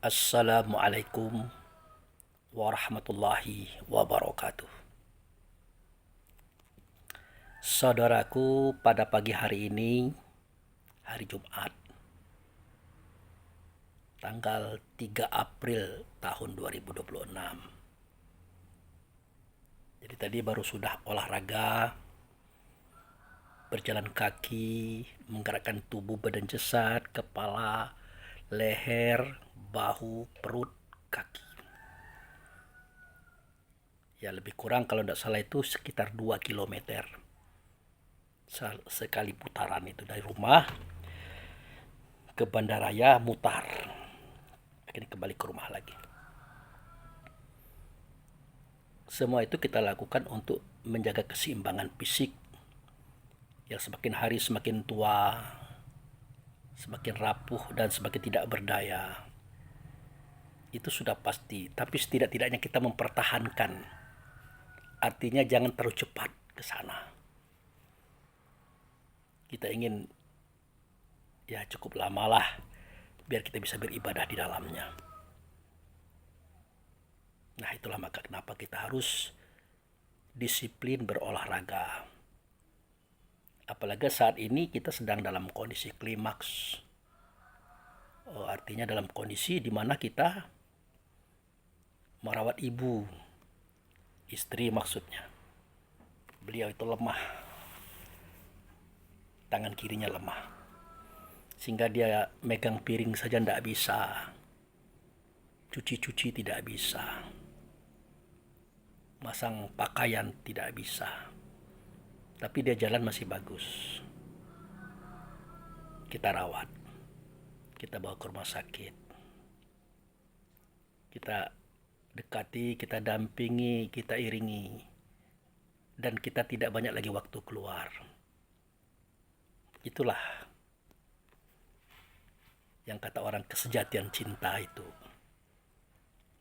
Assalamualaikum warahmatullahi wabarakatuh. Saudaraku, pada pagi hari ini, hari Jumat, tanggal 3 April tahun 2026. Jadi tadi baru sudah olahraga, berjalan kaki, menggerakkan tubuh badan jasad, kepala, leher, bahu, perut, kaki. Ya lebih kurang kalau tidak salah itu sekitar 2 kilometer sekali putaran itu dari rumah ke bandaraya mutar. Akhirnya kembali ke rumah lagi. Semua itu kita lakukan untuk menjaga keseimbangan fisik yang semakin hari semakin tua, semakin rapuh dan semakin tidak berdaya. Itu sudah pasti, tapi setidak-tidaknya kita mempertahankan. Artinya jangan terlalu cepat ke sana. Kita ingin ya cukup lamalah biar kita bisa beribadah di dalamnya. Nah, itulah maka kenapa kita harus disiplin berolahraga. Apalagi saat ini kita sedang dalam kondisi klimaks. Artinya dalam kondisi di mana kita merawat ibu, istri maksudnya. Beliau itu lemah, tangan kirinya lemah, sehingga dia megang piring saja tidak bisa, cuci-cuci tidak bisa, masang pakaian tidak bisa, tapi dia jalan masih bagus. Kita rawat, kita bawa ke rumah sakit, kita dekati, kita dampingi, kita iringi, dan kita tidak banyak lagi waktu keluar. Itulah yang kata orang kesejatian cinta itu.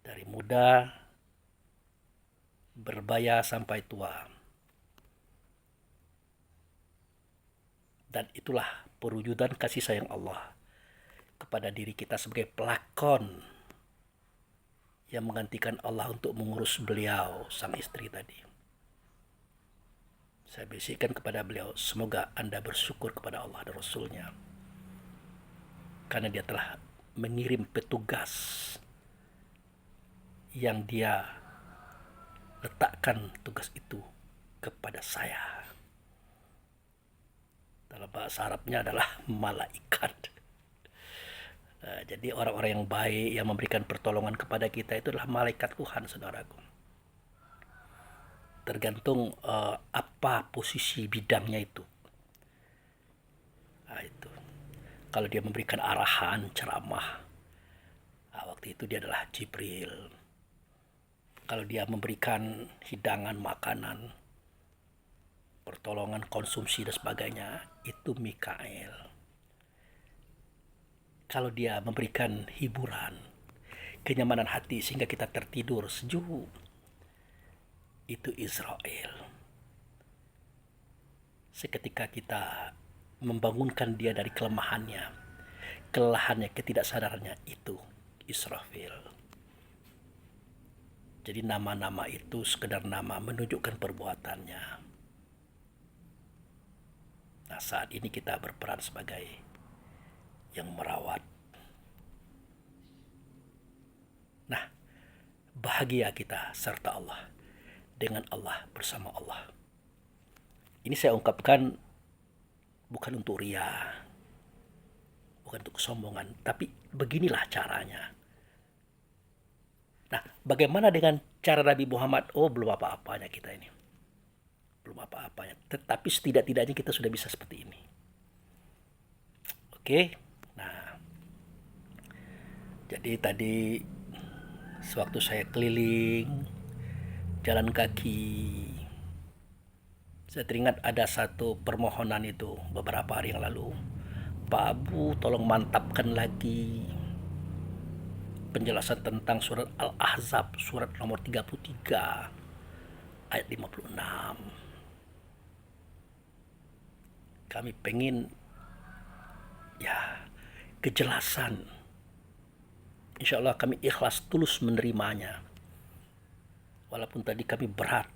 Dari muda berbaya sampai tua. Dan itulah perwujudan kasih sayang Allah kepada diri kita sebagai pelakon yang menggantikan Allah untuk mengurus beliau, sang istri tadi. Saya bisikkan kepada beliau, semoga Anda bersyukur kepada Allah dan Rasulnya. Karena dia telah mengirim petugas yang dia letakkan tugas itu kepada saya. Dalam bahasa Arabnya adalah malaikat. Jadi orang-orang yang baik yang memberikan pertolongan kepada kita itu adalah malaikat Tuhan, saudaraku. Tergantung apa posisi bidangnya itu. Nah, itu. Kalau dia memberikan arahan, ceramah, waktu itu dia adalah Jibril. Kalau dia memberikan hidangan makanan, pertolongan konsumsi dan sebagainya, itu Mikael. Kalau dia memberikan hiburan, kenyamanan hati sehingga kita tertidur sejuk, itu Israel. Seketika kita membangunkan dia dari kelemahannya, kelelahannya, ketidaksadarannya, itu Israfil. Jadi nama-nama itu sekedar nama menunjukkan perbuatannya. Nah, saat ini kita berperan sebagai yang merawat. Nah, bahagia kita serta Allah, dengan Allah, bersama Allah. Ini saya ungkapkan bukan untuk ria, bukan untuk kesombongan, tapi beginilah caranya. Nah, bagaimana dengan cara Nabi Muhammad? Oh, belum apa-apanya kita ini. Belum apa-apanya. Tetapi setidak-tidaknya kita sudah bisa seperti ini. Oke. Nah, jadi tadi sewaktu saya keliling, jalan kaki, saya teringat ada satu permohonan itu beberapa hari yang lalu. Pak Abu, tolong mantapkan lagi penjelasan tentang surat Al-Ahzab, surat nomor 33, ayat 56. Kami pengen ya kejelasan Insya Allah kami ikhlas tulus menerimanya. Walaupun tadi kami berat.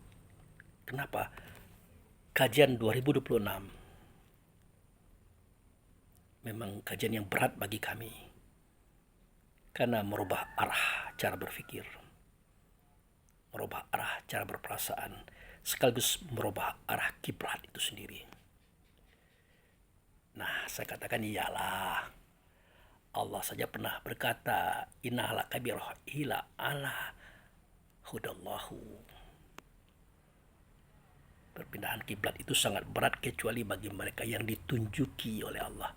Kenapa? Kajian 2026 memang kajian yang berat bagi kami. Karena merubah arah cara berpikir, merubah arah cara berperasaan, sekaligus merubah arah kiblat itu sendiri. Nah, saya katakan iyalah. Allah saja pernah berkata, innahala kabirah ila ala hudallahu. Perpindahan kiblat itu sangat berat kecuali bagi mereka yang ditunjuki oleh Allah.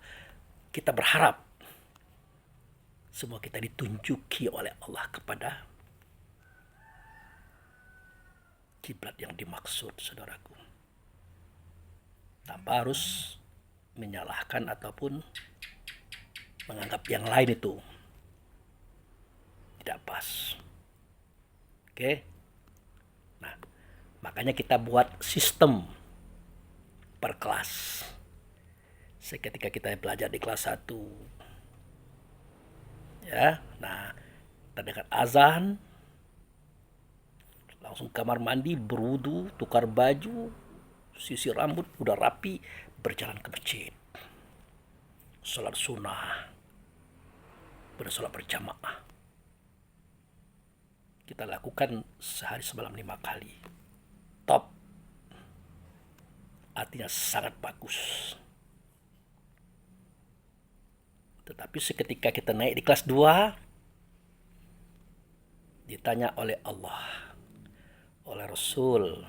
Kita berharap semua kita ditunjuki oleh Allah kepada kiblat yang dimaksud, saudaraku. Tanpa harus menyalahkan ataupun menganggap yang lain itu tidak pas. Oke? Nah, makanya kita buat sistem per kelas. Seketika kita belajar di kelas 1, ya, nah, terdengar azan, langsung kamar mandi, berwudu, tukar baju, sisir rambut, udah rapi, berjalan ke masjid, sholat sunnah, bersolat berjamaah. Kita lakukan sehari semalam 5 kali. Top. Artinya sangat bagus. Tetapi seketika kita naik di kelas 2, ditanya oleh Allah, oleh Rasul,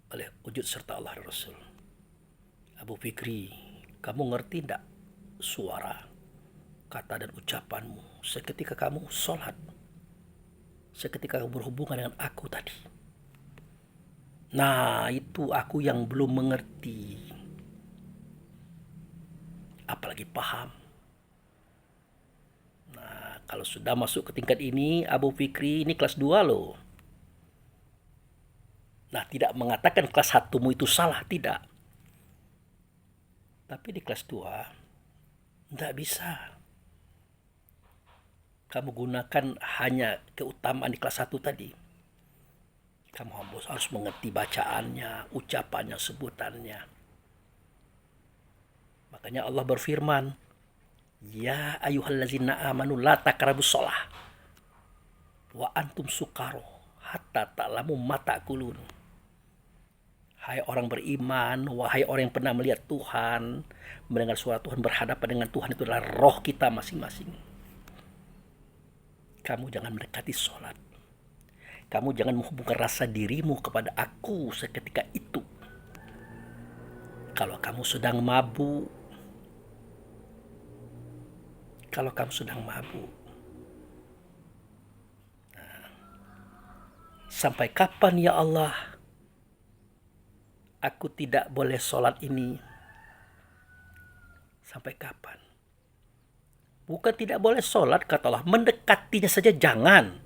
oleh wujud serta Allah dan Rasul, Abu Fikri, kamu ngerti tidak suara, kata dan ucapanmu seketika kamu sholat, seketika kamu berhubungan dengan aku tadi? Nah, itu aku yang belum mengerti, apalagi paham. Nah, kalau sudah masuk ke tingkat ini, Abu Fikri, ini kelas 2 loh. Nah, tidak mengatakan kelas 1mu itu salah, tidak. Tapi di kelas 2, tidak bisa. Kamu gunakan hanya keutamaan di kelas 1 tadi. Kamu harus mengerti bacaannya, ucapannya, sebutannya. Makanya Allah berfirman, ya ayyuhallazina amanu la taqrabus shalah wa antum sukaro hatta ta'lamu ma ta'kulun. Hai orang beriman, wahai orang yang pernah melihat Tuhan, mendengar suara Tuhan, berhadapan dengan Tuhan, itu adalah roh kita masing-masing. Kamu jangan mendekati sholat. Kamu jangan menghubungkan rasa dirimu kepada aku seketika itu. Kalau kamu sedang mabuk, sampai kapan ya Allah aku tidak boleh sholat ini? Sampai kapan? Bukan tidak boleh sholat, kata Allah, mendekatinya saja jangan.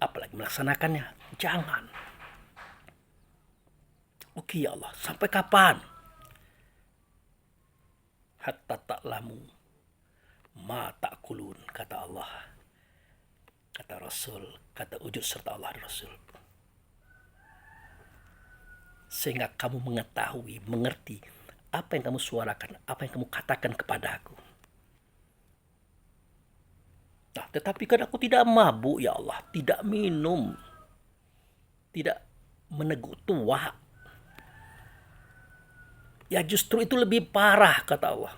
Apalagi melaksanakannya, jangan. Oke ya Allah, sampai kapan? Hatta ta'lamu ma ta'kulun, kata Allah, kata Rasul, kata wujud serta Allah dan Rasul. Sehingga kamu mengetahui, mengerti apa yang kamu suarakan, apa yang kamu katakan kepada aku. Nah, tetapi kan aku tidak mabuk ya Allah, tidak minum, tidak meneguk tua. Ya justru itu lebih parah, kata Allah.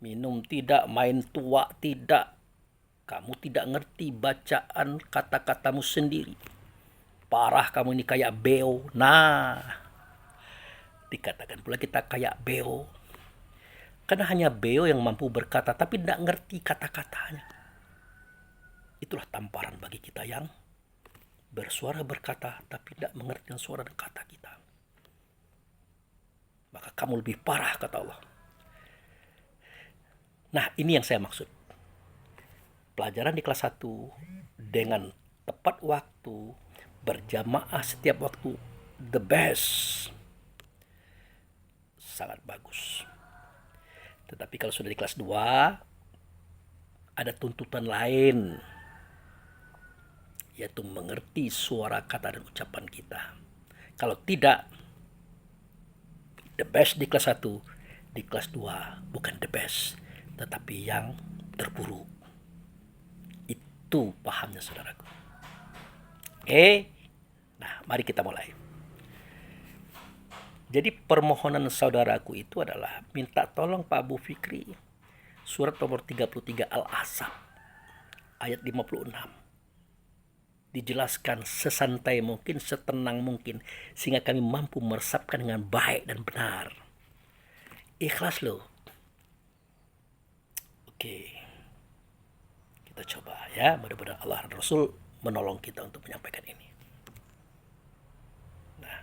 Minum tidak, main tua tidak. Kamu tidak ngerti bacaan kata-katamu sendiri. Parah kamu ini kayak beo. Nah, dikatakan pula kita kayak beo. Karena hanya beo yang mampu berkata tapi tidak ngerti kata-katanya. Itulah tamparan bagi kita yang bersuara berkata tapi tidak mengerti suara dan kata kita. Maka kamu lebih parah, kata Allah. Nah, ini yang saya maksud. Pelajaran di kelas 1 dengan tepat waktu, berjamaah setiap waktu, the best. Sangat bagus. Tetapi kalau sudah di kelas 2, ada tuntutan lain, yaitu mengerti suara kata dan ucapan kita. Kalau tidak, the best di kelas 1, di kelas 2 bukan the best, tetapi yang terburuk. Itu pahamnya saudaraku. Oke, nah mari kita mulai. Jadi permohonan saudaraku itu adalah minta tolong Pak Abu Fikri, surat nomor 33 Al-Ahzab ayat 56. Dijelaskan sesantai mungkin, setenang mungkin, sehingga kami mampu meresapkan dengan baik dan benar. Ikhlas loh. Oke, kita coba ya, mudah-mudahan Allah dan Rasul menolong kita untuk menyampaikan ini. Nah,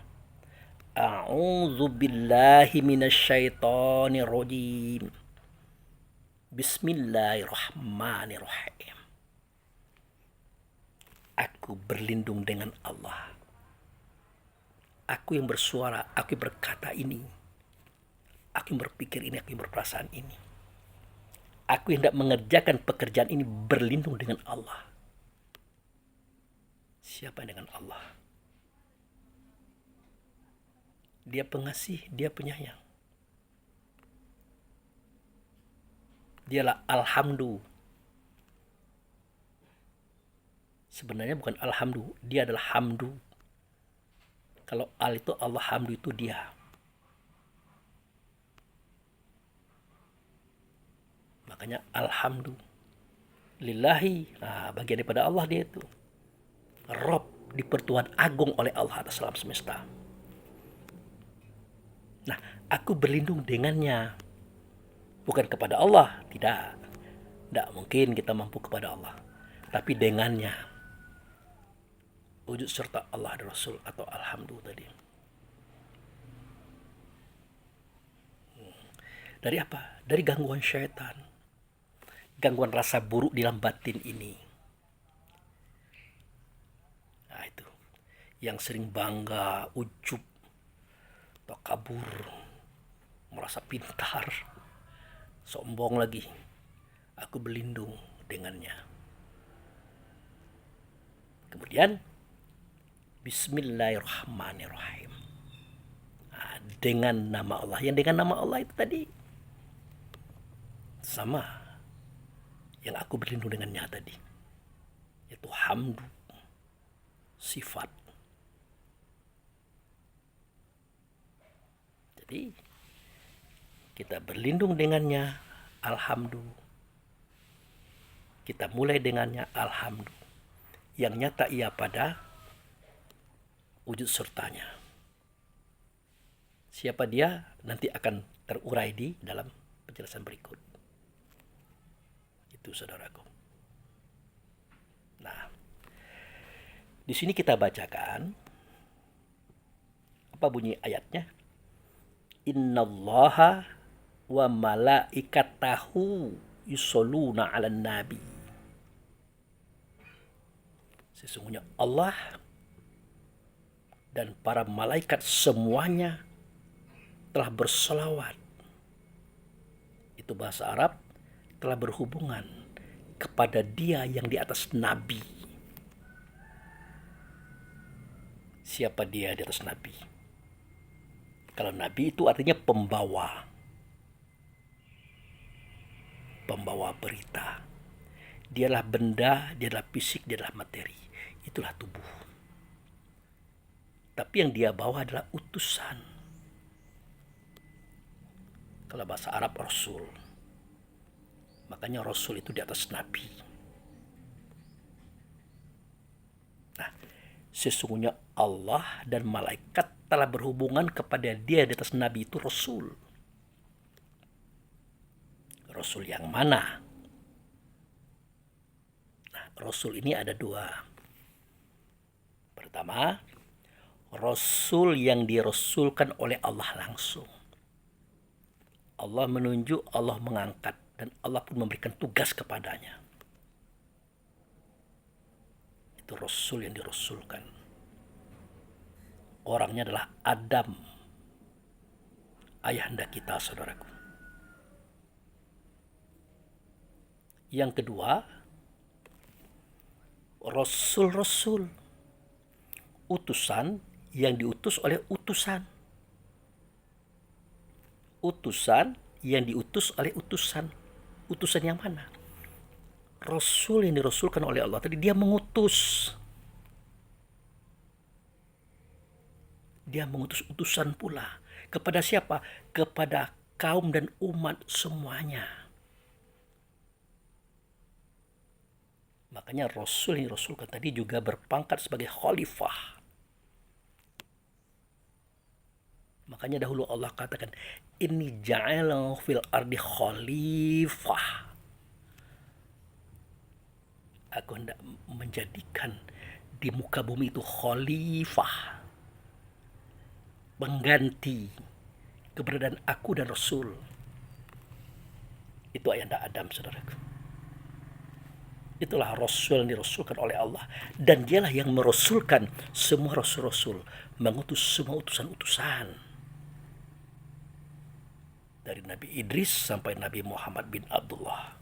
a'udzu billahi minasyaitonir rajim. Bismillahirrahmanirrahim. Aku berlindung dengan Allah. Aku yang bersuara, aku yang berkata ini. Aku yang berpikir ini, aku yang berperasaan ini. Aku yang hendak mengerjakan pekerjaan ini berlindung dengan Allah. Siapa dengan Allah? Dia pengasih, dia penyayang. Dialah Alhamdu. Sebenarnya bukan Alhamdu, dia adalah Hamdu. Kalau Al itu Allah, Hamdu itu dia. Makanya Alhamdu lillahi, bagian daripada Allah dia itu. Rob, dipertuhan agung oleh Allah atas alam semesta. Nah, aku berlindung dengannya. Bukan kepada Allah, tidak. Tidak mungkin kita mampu kepada Allah. Tapi dengannya. Wujud serta Allah dan Rasul atau Alhamdu tadi. Dari apa? Dari gangguan syaitan. Gangguan rasa buruk di dalam batin ini. Nah itu. Yang sering bangga, ujub, takabur, merasa pintar, sombong lagi. Aku berlindung dengannya. Kemudian Bismillahirrahmanirrahim. Nah, dengan nama Allah. Yang dengan nama Allah itu tadi sama yang aku berlindung dengannya tadi, yaitu hamdu, sifat. Jadi kita berlindung dengannya, alhamdu. Kita mulai dengannya, alhamdu. Yang nyata ia pada wujud sertanya. Siapa dia nanti akan terurai di dalam penjelasan berikut. Itu saudaraku. Nah, di sini kita bacakan apa bunyi ayatnya? Innallaha wa malaikatahu yusholluna 'alan nabi. Sesungguhnya Allah dan para malaikat semuanya telah berselawat. Itu bahasa Arab, telah berhubungan kepada dia yang di atas nabi. Siapa dia di atas nabi? Kalau nabi itu artinya pembawa. Pembawa berita. Dialah benda, dialah fisik, dialah materi. Itulah tubuh. Tapi yang dia bawa adalah utusan. Kalau bahasa Arab Rasul. Makanya Rasul itu di atas Nabi. Nah, sesungguhnya Allah dan malaikat telah berhubungan kepada dia di atas Nabi itu Rasul. Rasul yang mana? Nah, Rasul ini ada dua. Pertama, Rasul yang dirasulkan oleh Allah langsung. Allah menunjuk, Allah mengangkat, dan Allah pun memberikan tugas kepadanya. Itu Rasul yang dirasulkan. Orangnya adalah Adam, ayahanda kita, saudaraku. Yang kedua, rasul-rasul, utusan yang diutus oleh utusan. Utusan yang diutus oleh utusan. Utusan yang mana? Rasul yang dirasulkan oleh Allah tadi, dia mengutus. Dia mengutus utusan pula. Kepada siapa? Kepada kaum dan umat semuanya. Makanya Rasul yang dirasulkan tadi juga berpangkat sebagai khalifah. Makanya dahulu Allah katakan, ini ja'ala fil ardi khalifah. Aku hendak menjadikan di muka bumi itu khalifah, mengganti keberadaan aku dan Rasul. Itu ayahanda Adam, saudaraku. Itulah Rasul yang dirasulkan oleh Allah. Dan dialah yang merasulkan semua Rasul-Rasul, mengutus semua utusan-utusan. Dari Nabi Idris sampai Nabi Muhammad bin Abdullah.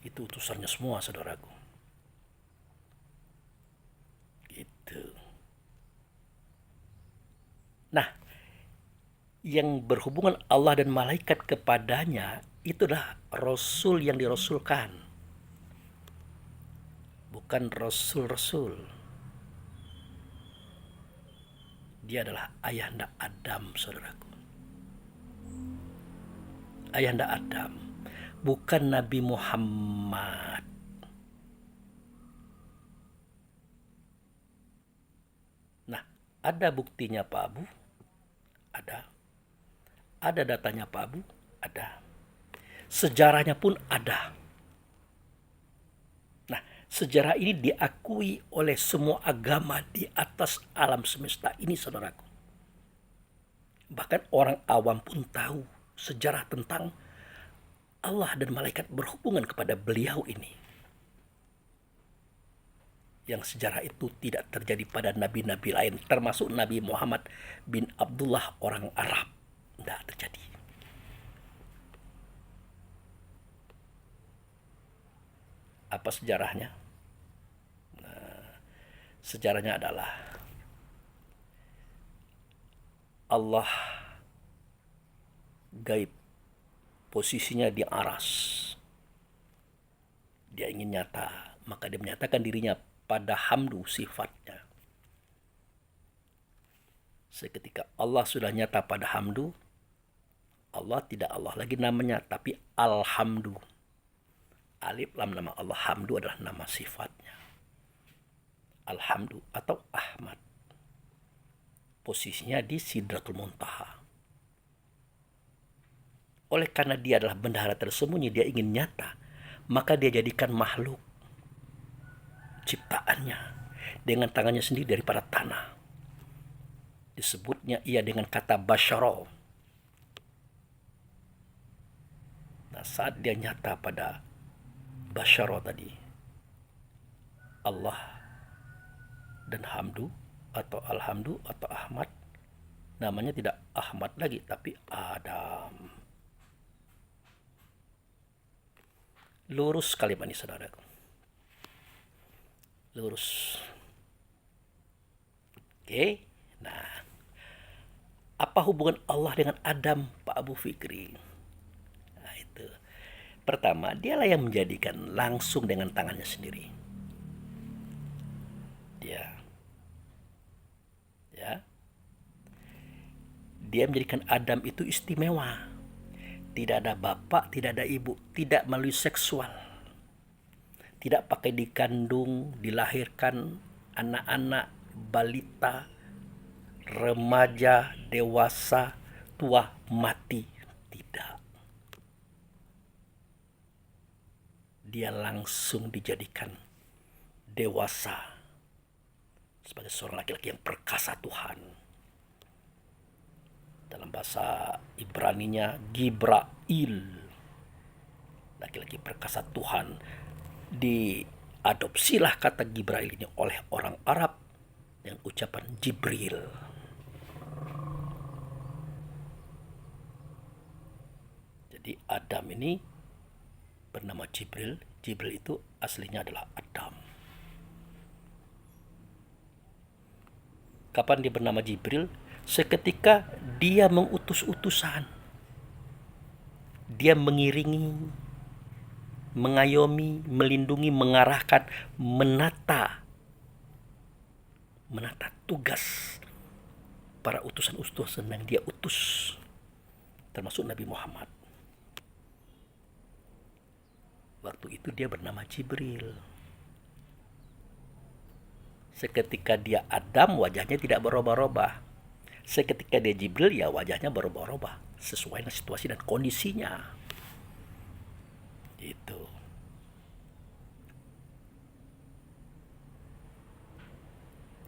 Itu utusannya semua, saudaraku. Nah, yang berhubungan Allah dan malaikat kepadanya itulah Rasul yang dirasulkan, bukan Rasul-Rasul. Dia adalah ayahanda Adam, saudaraku. Ayahanda Adam, bukan Nabi Muhammad. Nah, ada buktinya Pak Abu? Ada. Ada datanya Pak Abu? Ada. Sejarahnya pun ada. Nah, sejarah ini diakui oleh semua agama di atas alam semesta ini, saudaraku. Bahkan orang awam pun tahu sejarah tentang Allah dan malaikat berhubungan kepada beliau ini. Yang sejarah itu tidak terjadi pada nabi-nabi lain, termasuk Nabi Muhammad bin Abdullah orang Arab. Tidak terjadi. Apa sejarahnya? Nah, sejarahnya adalah Allah gaib, posisinya di aras. Dia ingin nyata, maka dia menyatakan dirinya pada hamdu sifatnya. Seketika Allah sudah nyata pada hamdu, Allah tidak Allah lagi namanya, tapi Alhamdu. Alif lam nama Allah, hamdu adalah nama sifatnya. Alhamdu atau Ahmad. Posisinya di Sidratul Muntaha. Oleh karena dia adalah bendahara tersembunyi, dia ingin nyata, maka dia jadikan makhluk ciptaannya dengan tangannya sendiri daripada tanah. Disebutnya ia dengan kata basyara. Nah, saat dia nyata pada basyara tadi, Allah dan hamdu atau alhamdu atau Ahmad, namanya tidak Ahmad lagi tapi Adam. Lurus kalimat ini, saudaraku. Lurus. Oke. Nah, apa hubungan Allah dengan Adam, Pak Abu Fikri? Nah, itu. Pertama, dialah yang menjadikan langsung dengan tangannya sendiri. Dia menjadikan Adam itu istimewa. Tidak ada bapak, tidak ada ibu, tidak melalui seksual. Tidak pakai dikandung, dilahirkan anak-anak, balita, remaja, dewasa, tua, mati. Tidak. Dia langsung dijadikan dewasa sebagai seorang laki-laki yang perkasa Tuhan. Dalam bahasa Ibraninya Gibrail, laki-laki perkasa Tuhan. Diadopsilah kata Gibrail ini oleh orang Arab dengan ucapan Jibril. Jadi Adam ini bernama Jibril. Jibril itu aslinya adalah Adam. Kapan dia bernama Jibril? Seketika dia mengutus utusan. Dia mengiringi, mengayomi, melindungi, mengarahkan, menata tugas para utusan-utusan yang dia utus, termasuk Nabi Muhammad. Waktu itu dia bernama Jibril. Seketika dia Adam, wajahnya tidak berubah-ubah. Seketika dia Jibril, ya wajahnya berubah-ubah sesuai dengan situasi dan kondisinya. Itu.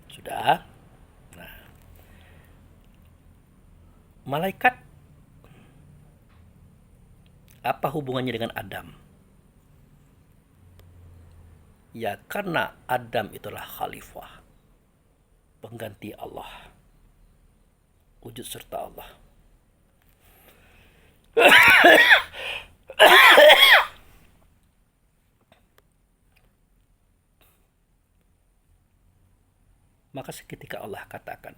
Sudah. Nah, malaikat apa hubungannya dengan Adam? Ya karena Adam itulah khalifah, pengganti Allah, wujud serta Allah. Maka seketika Allah katakan,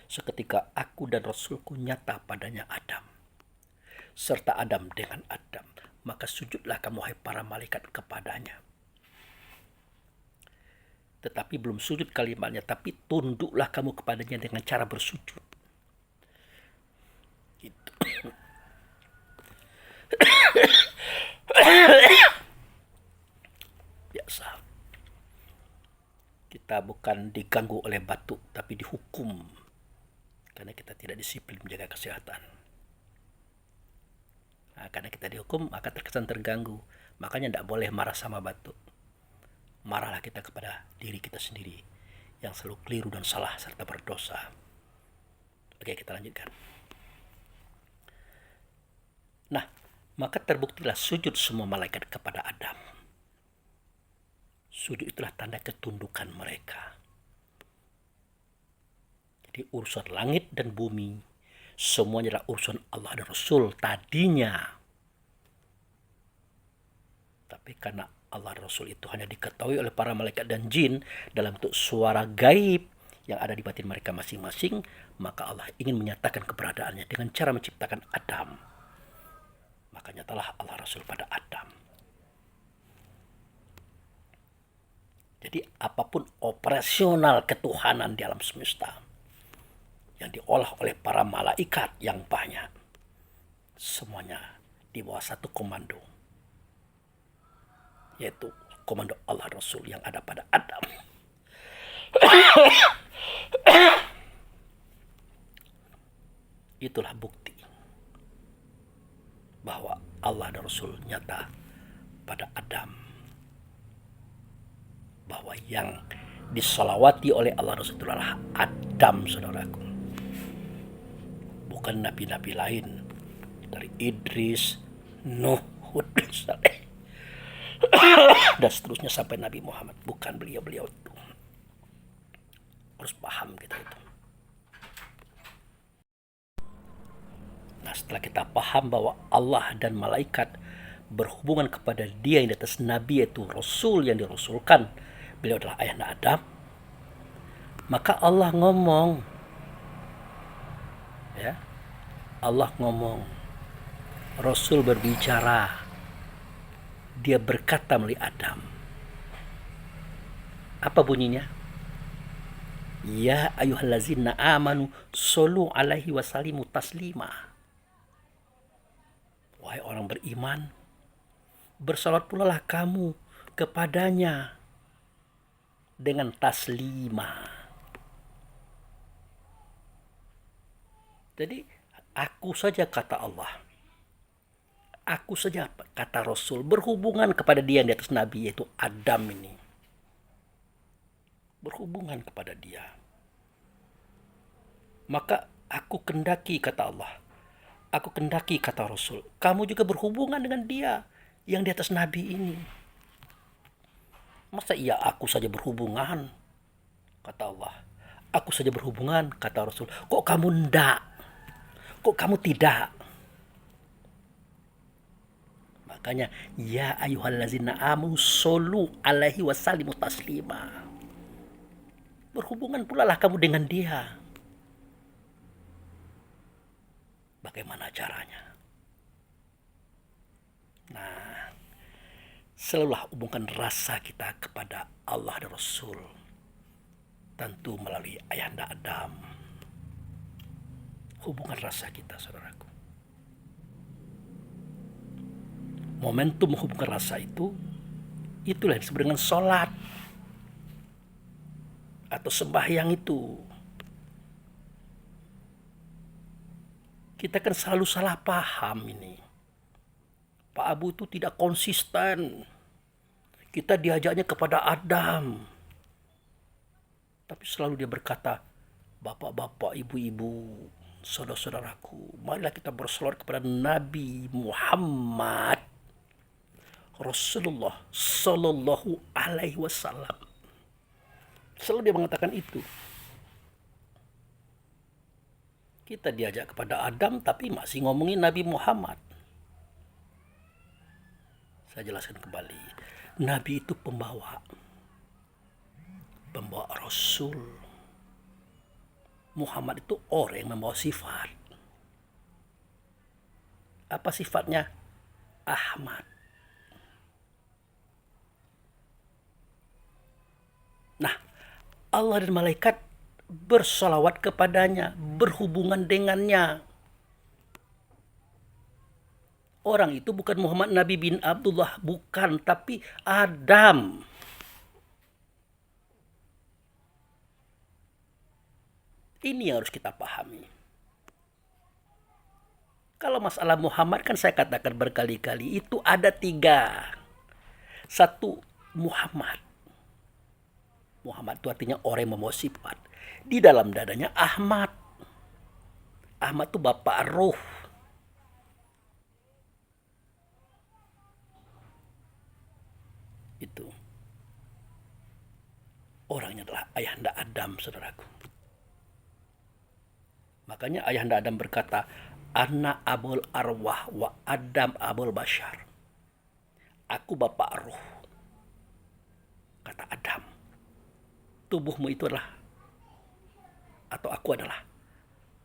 seketika aku dan Rasulku nyata padanya Adam, serta Adam dengan Adam, maka sujudlah kamu hai para malaikat kepadanya. Tetapi belum sujud kalimatnya, tapi tunduklah kamu kepadanya dengan cara bersujud. Gitu. Biasa. Kita bukan diganggu oleh batu, tapi dihukum. Karena kita tidak disiplin menjaga kesehatan. Nah, karena kita dihukum, maka terkesan terganggu. Makanya tidak boleh marah sama batu. Marahlah kita kepada diri kita sendiri yang selalu keliru dan salah serta berdosa. Oke, kita lanjutkan. Nah, maka terbuktilah sujud semua malaikat kepada Adam. Sujud itulah tanda ketundukan mereka. Jadi urusan langit dan bumi semuanya adalah urusan Allah dan Rasul tadinya. Tapi karena Allah dan Rasul itu hanya diketahui oleh para malaikat dan jin dalam bentuk suara gaib yang ada di batin mereka masing-masing, maka Allah ingin menyatakan keberadaannya dengan cara menciptakan Adam. Maka nyatalah Allah Rasul pada Adam. Jadi apapun operasional ketuhanan di alam semesta yang diolah oleh para malaikat yang banyak, semuanya di bawah satu komando, yaitu komando Allah Rasul yang ada pada Adam. Itulah bukti bahwa Allah dan Rasul nyata pada Adam, bahwa yang disalawati oleh Allah Rasul adalah Adam, saudaraku, bukan nabi-nabi lain dari Idris, Nuh, Hud, Saleh dan seterusnya sampai Nabi Muhammad. Bukan beliau-beliau itu. Harus paham kita itu. Nah, setelah kita paham bahwa Allah dan malaikat berhubungan kepada dia yang di atas Nabi, yaitu Rasul yang dirasulkan, beliau adalah ayahnya Adam, maka Allah ngomong, ya, Allah ngomong, Rasul berbicara, dia berkata melalui Adam. Apa bunyinya? Ya ayyuhallazina amanu shollu alaihi wasallimu taslima. Wahai orang beriman, bersalat pula lah kamu kepadanya dengan taslima. Jadi aku saja kata Allah, aku saja kata Rasul berhubungan kepada dia yang di atas Nabi, yaitu Adam ini. Berhubungan kepada dia. Maka aku kendaki, kata Allah, aku kendaki, kata Rasul, kamu juga berhubungan dengan dia yang di atas Nabi ini. Masa iya aku saja berhubungan, kata Allah. Aku saja berhubungan, kata Rasul. Kok kamu ndak? Kok kamu tidak? Makanya ya ayyuhallazina amanu shollu alaihi wasallimu taslima. Berhubungan pula lah kamu dengan dia. Bagaimana caranya? Nah, selalulah hubungkan rasa kita kepada Allah dan Rasul. Tentu melalui ayahanda Adam. Hubungan rasa kita, saudaraku. Momentum menghubungkan rasa itulah yang disebut dengan sholat atau sembahyang itu. Kita kan selalu salah paham ini. Pak Abu itu tidak konsisten. Kita diajaknya kepada Adam. Tapi selalu dia berkata, bapak-bapak, ibu-ibu, saudara-saudaraku, marilah kita berselawat kepada Nabi Muhammad Rasulullah Sallallahu Alaihi Wasallam. Selalu dia mengatakan itu. Kita diajak kepada Adam tapi masih ngomongin Nabi Muhammad. Saya jelaskan kembali. Nabi itu pembawa Rasul. Muhammad itu orang yang membawa sifat. Apa sifatnya? Ahmad. Nah, Allah dan malaikat bersolawat kepadanya, berhubungan dengannya. Orang itu bukan Muhammad Nabi bin Abdullah, bukan, tapi Adam. Ini yang harus kita pahami. Kalau masalah Muhammad kan saya katakan berkali-kali, itu ada 3. Satu, Muhammad. Muhammad itu artinya orang yang membawa sifat. Di dalam dadanya Ahmad. Ahmad itu bapak ruh. Itu. Orangnya adalah ayahanda Adam, saudaraku. Makanya ayahanda Adam berkata, Ana abul arwah wa Adam abul bashar. Aku bapak ruh. Kata Adam. Tubuhmu itu adalah, atau aku adalah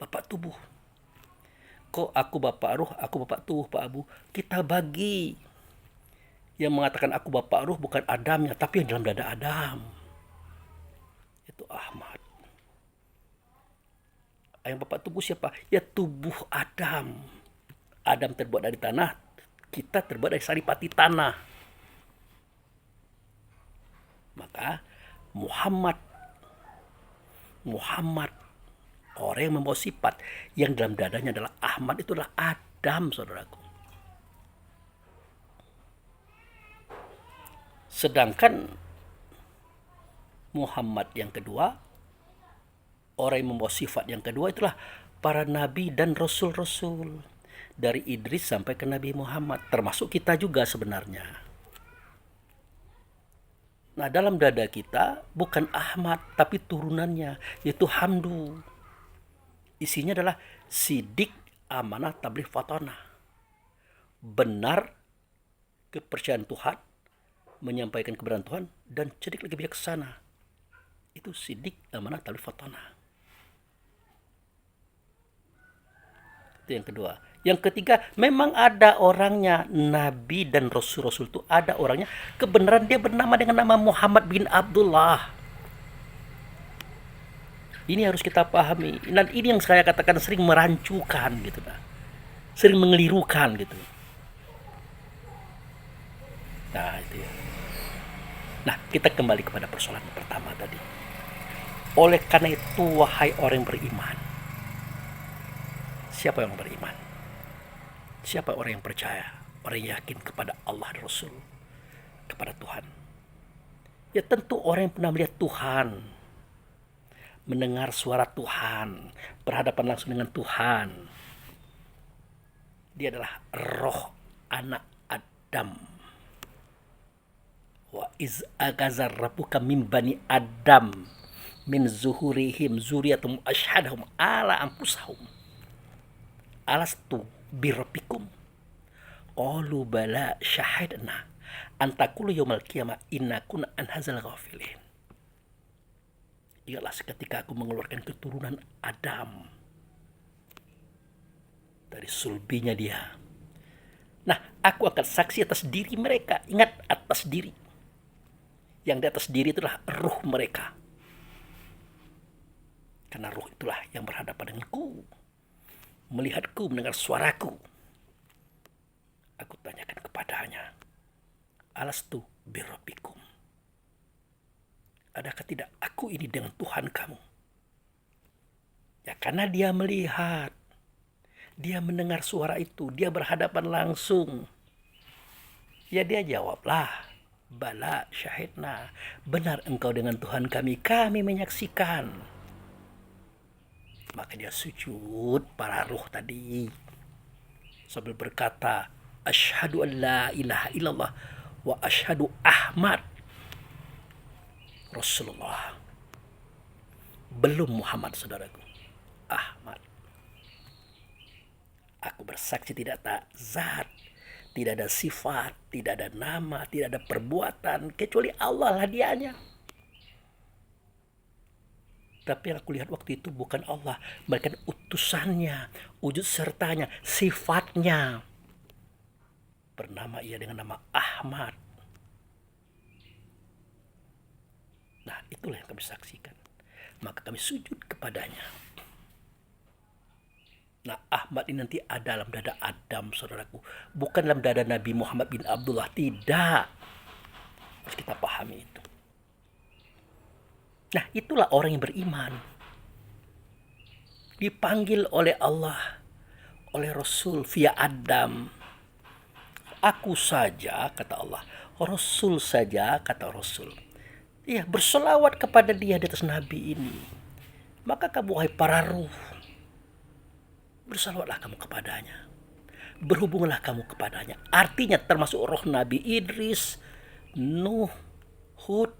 bapak tubuh. Kok aku bapak ruh, aku bapak tubuh, Pak Abu? Kita bagi. Yang mengatakan aku bapak ruh bukan Adamnya, tapi yang dalam dada Adam. Itu Ahmad. Yang bapak tubuh siapa? Ya tubuh Adam. Adam terbuat dari tanah, kita terbuat dari saripati tanah. Maka Muhammad orang yang membawa sifat, yang dalam dadanya adalah Ahmad, itu adalah Adam, saudaraku. Sedangkan Muhammad yang kedua, orang yang membawa sifat yang kedua, itulah para nabi dan rasul-rasul. Dari Idris sampai ke Nabi Muhammad, termasuk kita juga sebenarnya. Nah, dalam dada kita bukan Ahmad, tapi turunannya, yaitu Hamdu. Isinya adalah sidik, amanah, tabligh, fatonah. Benar, kepercayaan Tuhan, menyampaikan kebenaran Tuhan, dan cerdik lagi bijaksana. Itu sidik, amanah, tabligh, fatonah. Itu yang kedua. Yang ketiga, memang ada orangnya. Nabi dan Rasul-Rasul itu ada orangnya. Kebenaran dia bernama dengan nama Muhammad bin Abdullah. Ini harus kita pahami. Dan ini yang saya katakan sering merancukan gitu, nah. Sering mengelirukan gitu. Nah, itu ya. Nah, kita kembali kepada persoalan pertama tadi. Oleh karena itu, wahai orang yang beriman. Siapa yang beriman? Siapa orang yang percaya, orang yang yakin kepada Allah dan Rasul, kepada Tuhan? Ya tentu orang yang pernah melihat Tuhan, mendengar suara Tuhan, berhadapan langsung dengan Tuhan. Dia adalah roh anak Adam. Wa iz agazar rabbuka min bani Adam min zuhurihim zuriyatum ashhadahum ala anfusahum alastu birabbikum. qalu bala syahidna an taqulu yaumal qiyamah inna kunna an hadzal ghafilin. Ialah seketika aku mengeluarkan keturunan Adam dari sulbinya dia. Nah, aku akan saksi atas diri mereka. Ingat, atas diri. Yang di atas diri itulah ruh mereka. Karena ruh itulah yang berhadapan denganku, melihatku, mendengar suaraku. Aku tanyakan kepadanya, alastu birabbikum, adakah tidak aku ini dengan Tuhan kamu? Ya, karena dia melihat, dia mendengar suara itu, dia berhadapan langsung. Ya, dia jawablah, bala syahidna, benar engkau dengan Tuhan kami, kami menyaksikan. Maka dia sujud para ruh tadi sambil berkata, asyhadu an la ilaha illallah wa asyhadu Ahmad Rasulullah. Belum Muhammad, saudaraku, Ahmad. Aku bersaksi tidak ada zat, tidak ada sifat, tidak ada nama, tidak ada perbuatan kecuali Allah lah dianya. Tapi yang aku lihat waktu itu bukan Allah, melainkan utusannya, wujud sertanya, sifatnya. Bernama ia dengan nama Ahmad. Nah, itulah yang kami saksikan. Maka kami sujud kepadanya. Nah, Ahmad ini nanti ada dalam dada Adam, saudaraku. Bukan dalam dada Nabi Muhammad bin Abdullah. Tidak. Harus kita pahami itu. Nah, itulah orang yang beriman. Dipanggil oleh Allah, oleh Rasul via Adam. Aku saja, kata Allah. Rasul saja, kata Rasul. Iya, berselawat kepada dia di atas Nabi ini. Maka kamu, wahai para ruh, bersalawatlah kamu kepadanya. Berhubunglah kamu kepadanya. Artinya termasuk roh Nabi Idris, Nuh, Hud,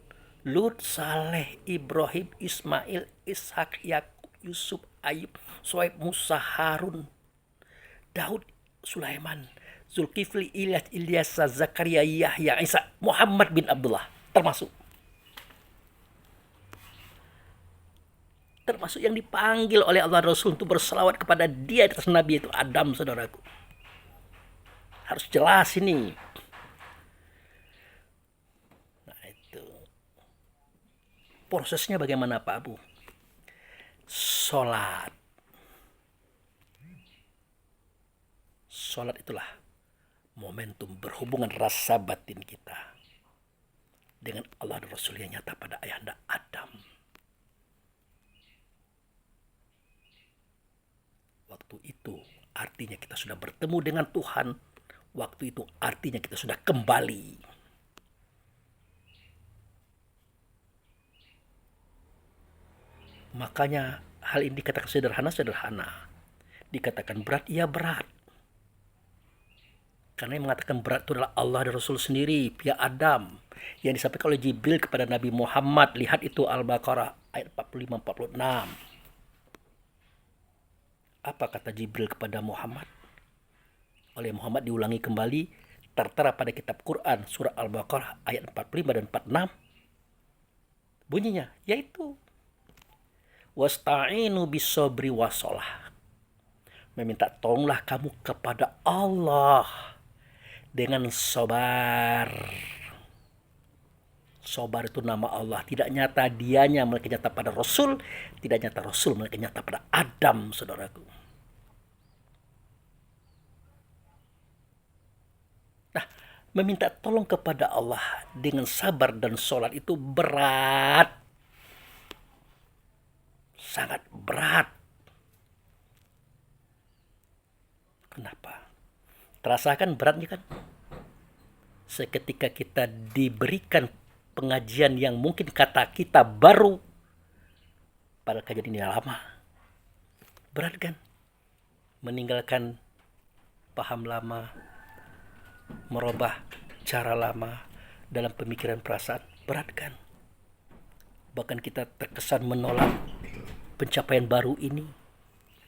Lut, Saleh, Ibrahim, Ismail, Ishak, Yakub, Yusuf, Ayub, Shuaib, Musa, Harun, Daud, Sulaiman, Zulkifli, Ilyas, Zakaria, Yahya, Isa, Muhammad bin Abdullah. Termasuk yang dipanggil oleh Allah Rasul untuk berselawat kepada dia atas Nabi itu Adam, saudaraku. Harus jelas ini. Nah, itu. Prosesnya bagaimana, Pak Abu? Sholat itulah momentum berhubungan rasa batin kita dengan Allah dan Rasul yang nyata pada ayahanda Adam. Waktu itu artinya kita sudah bertemu dengan Tuhan. Waktu itu artinya kita sudah kembali. Makanya hal ini dikatakan sederhana. Dikatakan berat, ya berat. Karena yang mengatakan berat itu adalah Allah dan Rasul sendiri via Adam. Yang disampaikan oleh Jibril kepada Nabi Muhammad. Lihat itu Al-Baqarah ayat 45-46. Apa kata Jibril kepada Muhammad? Oleh Muhammad diulangi kembali, tertera pada kitab Quran surah Al-Baqarah ayat 45 dan 46. Bunyinya yaitu wasta'inu bis-sabri was-shalah. Meminta tolonglah kamu kepada Allah dengan sabar. Sabar itu nama Allah, tidak nyata dianya, melainkan nyata pada Rasul, tidak nyata Rasul, melainkan nyata pada Adam, saudaraku. Nah, meminta tolong kepada Allah dengan sabar dan sholat itu berat. Sangat berat. Kenapa? Terasakan beratnya kan? Seketika kita diberikan pengajian yang mungkin kata kita baru, pada kajian ini lama. Berat kan? Meninggalkan paham lama, merubah cara lama dalam pemikiran perasaan, berat kan? Bahkan kita terkesan menolak pencapaian baru ini,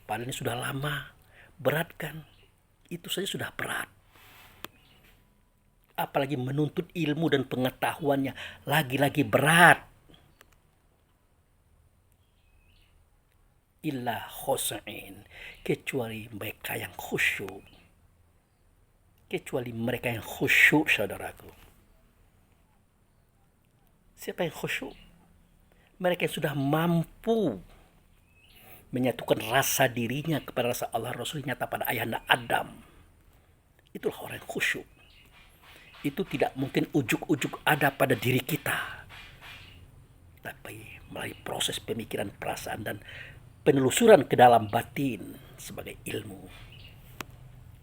padahal ini sudah lama. Berat kan? Itu saja sudah berat. apalagi menuntut ilmu dan pengetahuannya lagi-lagi berat. Illa khosa'in, kecuali mereka yang khusyuk. Kecuali mereka yang khusyuk, saudaraku. Siapa yang khusyuk? Mereka yang sudah mampu menyatukan rasa dirinya kepada rasa Allah Rasul nyata pada ayahanda Adam. Itulah orang yang khusyuk. Itu tidak mungkin ujuk-ujuk ada pada diri kita, tapi melalui proses pemikiran, perasaan, dan penelusuran ke dalam batin sebagai ilmu.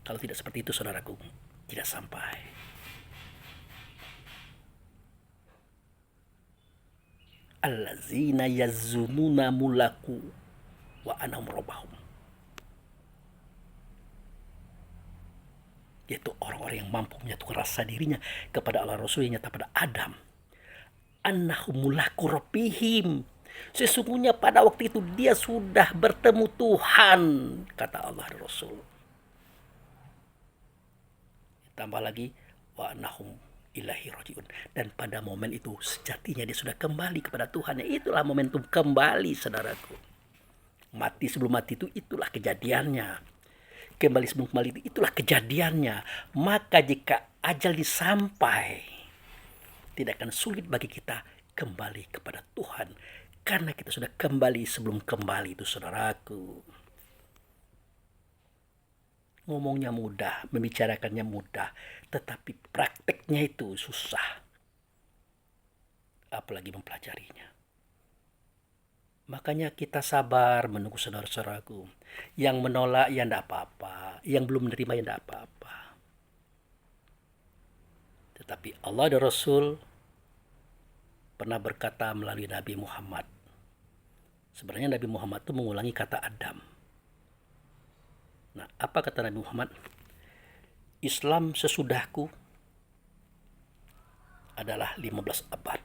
Kalau tidak seperti itu, saudaraku, tidak sampai. Allazina yazzununa mulaku wa anahum rabbahum. Yaitu orang-orang yang mampu menyatukan rasa dirinya kepada Allah Rasul yang nyata pada Adam. Annahum mulaku rabbihim. Sesungguhnya pada waktu itu dia sudah bertemu Tuhan, kata Allah dan Rasul. Tambah lagi, wa annahum ilahi rajiun. Dan pada momen itu sejatinya dia sudah kembali kepada Tuhan. Itulah momentum kembali, saudaraku. Mati sebelum mati itu itulah kejadiannya. Kembali sebelum kembali itu itulah kejadiannya. Maka jika ajal disampai, tidak akan sulit bagi kita kembali kepada Tuhan. Karena kita sudah kembali sebelum kembali itu, saudaraku. Ngomongnya mudah, membicarakannya mudah, tetapi prakteknya itu susah. Apalagi mempelajarinya. Makanya kita sabar menunggu saudara-saudaraku. Yang menolak ya tidak apa-apa, yang belum menerima ya tidak apa-apa. Tetapi Allah dan Rasul pernah berkata melalui Nabi Muhammad. Sebenarnya Nabi Muhammad itu mengulangi kata Adam. Nah, apa kata Nabi Muhammad? Islam sesudahku adalah 15 abad.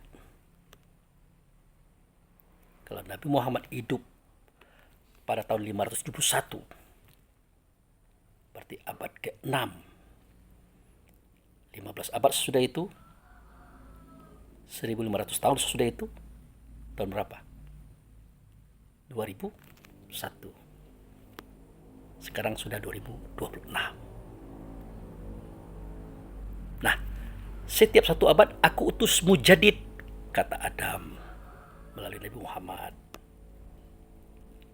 Kalau Nabi Muhammad hidup pada tahun 571, berarti abad ke-6. 15 abad sesudah itu, 1500 tahun sesudah itu, tahun berapa? 2001. Sekarang sudah 2026. Nah, setiap satu abad aku utus mujadid, kata Adam melalui Nabi Muhammad.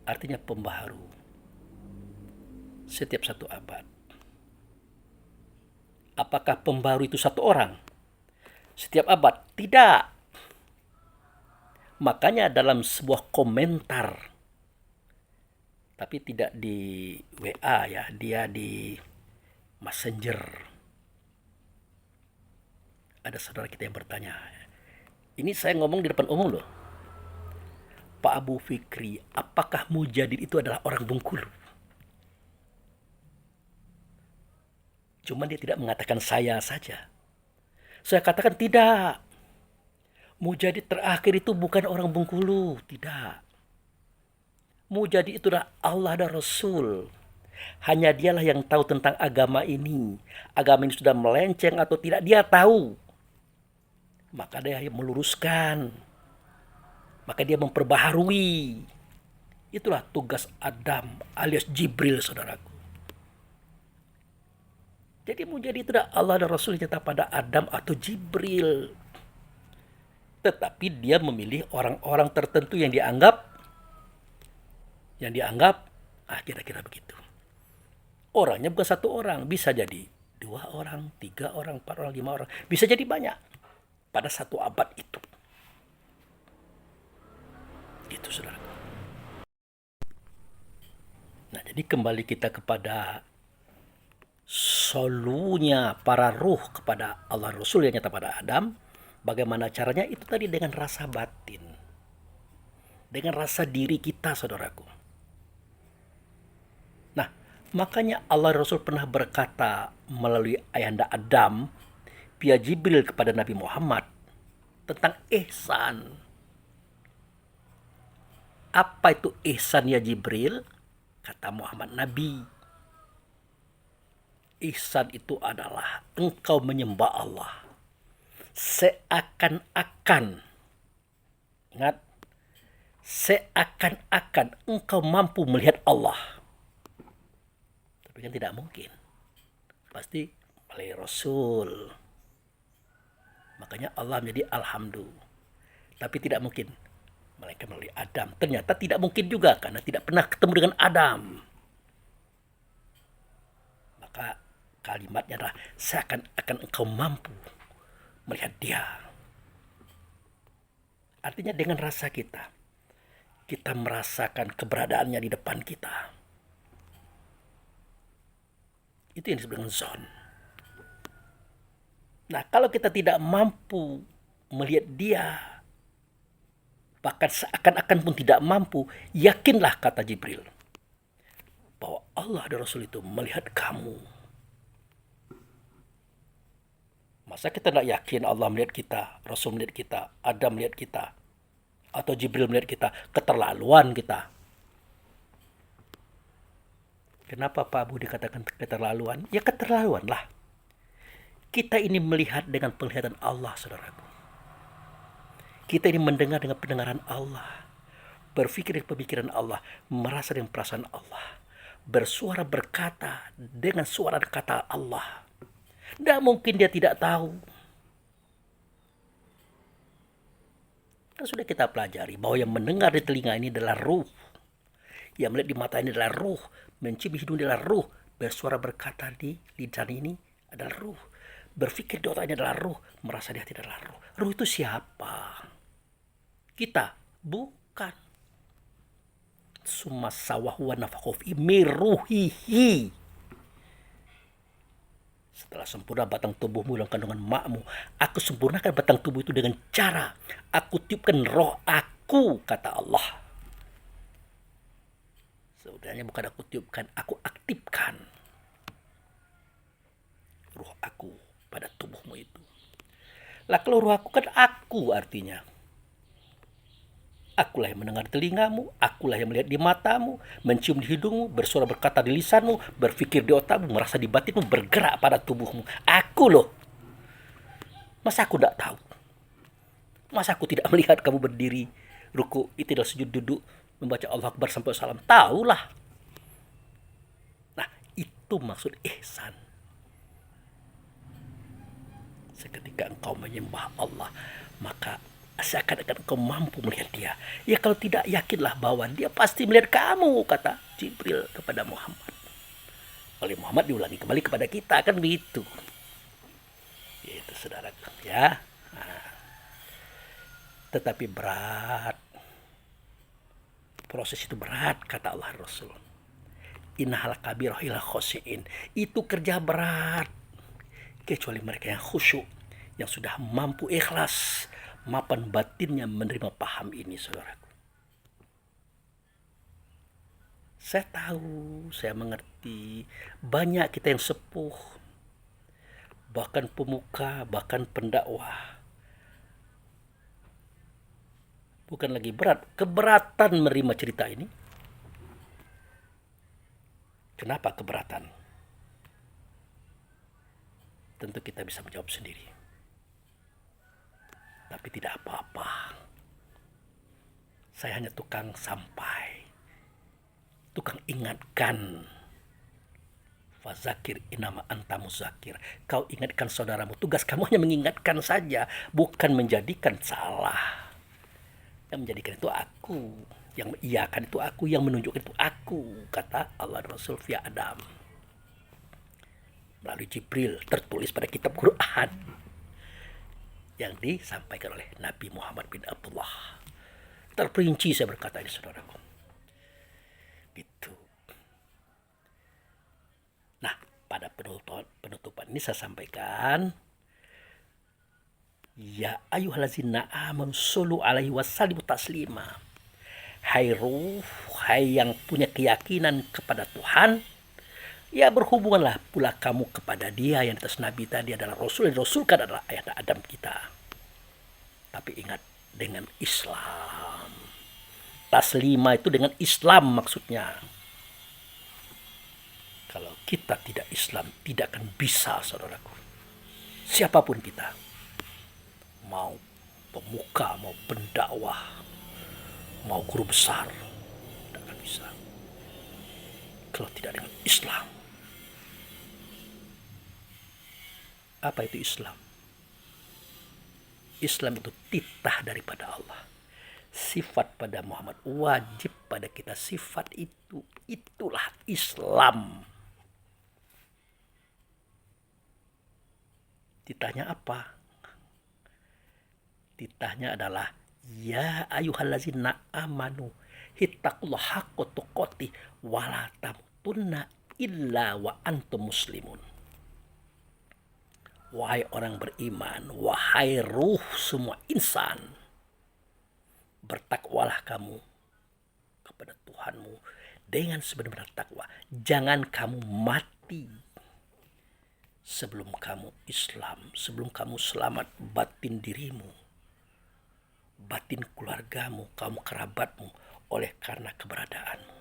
Artinya pembaharu. Setiap satu abad. Apakah pembaharu itu satu orang? Setiap abad? Tidak. Makanya dalam sebuah komentar, tapi tidak di WA ya, dia di Messenger. Ada saudara kita yang bertanya, ini saya ngomong di depan umum loh. Pak Abu Fikri, apakah mujadid itu adalah orang Bengkulu? Cuma dia tidak mengatakan saya saja. Saya katakan tidak. Mujadid terakhir itu bukan orang Bengkulu, tidak. Mujadid itu adalah Allah dan Rasul. Hanya dialah yang tahu tentang agama ini. Agama ini sudah melenceng atau tidak, dia tahu. Maka dia meluruskan. Maka dia memperbaharui. Itulah tugas Adam alias Jibril, saudaraku. Jadi mujadid itu adalah Allah dan Rasul nyata pada Adam atau Jibril. Tetapi dia memilih orang-orang tertentu yang dianggap kira-kira begitu. Orangnya bukan satu orang, bisa jadi 2 orang, 3 orang, 4 orang, 5 orang, bisa jadi banyak pada satu abad itu. Gitu, saudara. Nah, jadi kembali kita kepada solunya para ruh kepada Allah Rasul yang nyata pada Adam. Bagaimana caranya? Itu tadi dengan rasa batin, dengan rasa diri kita, saudaraku. Nah, makanya Allah Rasul pernah berkata melalui ayahanda Adam via Jibril kepada Nabi Muhammad tentang ihsan. Apa itu ihsan ya Jibril? Kata Muhammad, Nabi, Ihsan itu adalah engkau menyembah Allah seakan-akan, ingat, seakan-akan engkau mampu melihat Allah. Tapi kan tidak mungkin. Pasti melalui Rasul. Makanya Allah menjadi Alhamdulillah. Tapi tidak mungkin mereka melalui Adam. Ternyata tidak mungkin juga karena tidak pernah ketemu dengan Adam. Maka kalimatnya adalah seakan-akan engkau mampu melihat dia. Artinya dengan rasa kita merasakan keberadaannya di depan kita. Itu yang disebut dengan zon. Nah, kalau kita tidak mampu melihat dia, bahkan seakan-akan pun tidak mampu, yakinlah, kata Jibril, bahwa Allah dan Rasul itu melihat kamu. Masa kita tidak yakin Allah melihat kita, Rasul melihat kita, Adam melihat kita, atau Jibril melihat kita? Keterlaluan kita. Kenapa Pak Abu dikatakan keterlaluan? Ya keterlaluan lah. Kita ini melihat dengan penglihatan Allah, saudaraku. Kita ini mendengar dengan pendengaran Allah. Berpikir dengan pemikiran Allah. Merasa dengan perasaan Allah. Bersuara berkata dengan suara kata Allah. Tidak mungkin dia tidak tahu. Kan sudah kita pelajari bahwa yang mendengar di telinga ini adalah ruh. Yang melihat di mata ini adalah ruh. Mencium hidung adalah ruh. Bersuara berkata di lidah ini adalah ruh. Berpikir di otak ini adalah ruh. Merasa di hati adalah ruh. Ruh itu siapa? Kita? Bukan. Summa sawahu wa nafakhu fi miruhihi. Setelah sempurna batang tubuhmu dalam kandungan makmu, aku sempurnakan batang tubuh itu dengan cara aku tiupkan roh aku, kata Allah. Sebenarnya bukan aku tiupkan, aku aktifkan roh aku pada tubuhmu itu. Lah kalau roh aku kan aku artinya. Akulah yang mendengar telingamu, akulah yang melihat di matamu, mencium di hidungmu, bersuara berkata di lisanmu, berpikir di otakmu, merasa di batinmu, bergerak pada tubuhmu. Aku loh. Masa aku tidak tahu? Masa aku tidak melihat kamu berdiri, ruku, itidal, sujud, duduk, membaca Allah Akbar sampai salam? Tahulah. Nah, itu maksud ihsan. Seketika engkau menyembah Allah, maka seakan-akan engkau mampu melihat dia. Ya kalau tidak, yakinlah bahwa dia pasti melihat kamu, kata Jibril kepada Muhammad. Oleh Muhammad diulangi kembali kepada kita, kan begitu. Itu saudara, ya. Nah, tetapi berat. Proses itu berat, kata Allah Rasul. Innahal kabirah ila khosyi'in. Itu kerja berat. Kecuali mereka yang khusyuk, yang sudah mampu ikhlas, mapan batinnya menerima paham ini, saudaraku. Saya tahu, saya mengerti, banyak kita yang sepuh, bahkan pemuka, bahkan pendakwah. Bukan lagi berat, keberatan menerima cerita ini. Kenapa keberatan? Tentu kita bisa menjawab sendiri. Tapi tidak apa-apa. Saya hanya tukang sampai. Tukang ingatkan. Fazakir inama anta muzakir. Kau ingatkan saudaramu. Tugas kamu hanya mengingatkan saja. Bukan menjadikan salah. Yang menjadikan itu aku. Yang mengiyakan itu aku. Yang menunjukkan itu aku. Kata Allah Rasul via Adam. Melalui Jibril. Tertulis pada kitab Quran. Yang disampaikan oleh Nabi Muhammad bin Abdullah. Terperinci saya berkata ini, saudaraku. Gitu. Nah, pada penutupan ini saya sampaikan, ya ayyuhallazina amanu shollu alaihi wasallimu taslima. Hai ruh, hai yang punya keyakinan kepada Tuhan, ya berhubunganlah pula kamu kepada dia yang atas Nabi tadi adalah Rasul. Yang Rasulkan adalah ayah Adam kita. Tapi ingat, dengan Islam. Taslima itu dengan Islam maksudnya. Kalau kita tidak Islam, tidak akan bisa, saudaraku. Siapapun kita, mau pemuka, mau pendakwah, mau guru besar, tidak akan bisa. Kalau tidak dengan Islam. Apa itu Islam? Islam itu titah daripada Allah. Sifat pada Muhammad wajib pada kita. Sifat itu, itulah Islam. Titahnya apa? Titahnya adalah ya ayyuhallazina amanu hittaqullaha haqqa tuqatih wa la tamutunna illa wa antum muslimun. Wahai orang beriman, wahai ruh semua insan, bertakwalah kamu kepada Tuhanmu dengan sebenar-benar takwa. Jangan kamu mati sebelum kamu Islam, sebelum kamu selamat batin dirimu, batin keluargamu, kamu kerabatmu oleh karena keberadaanmu.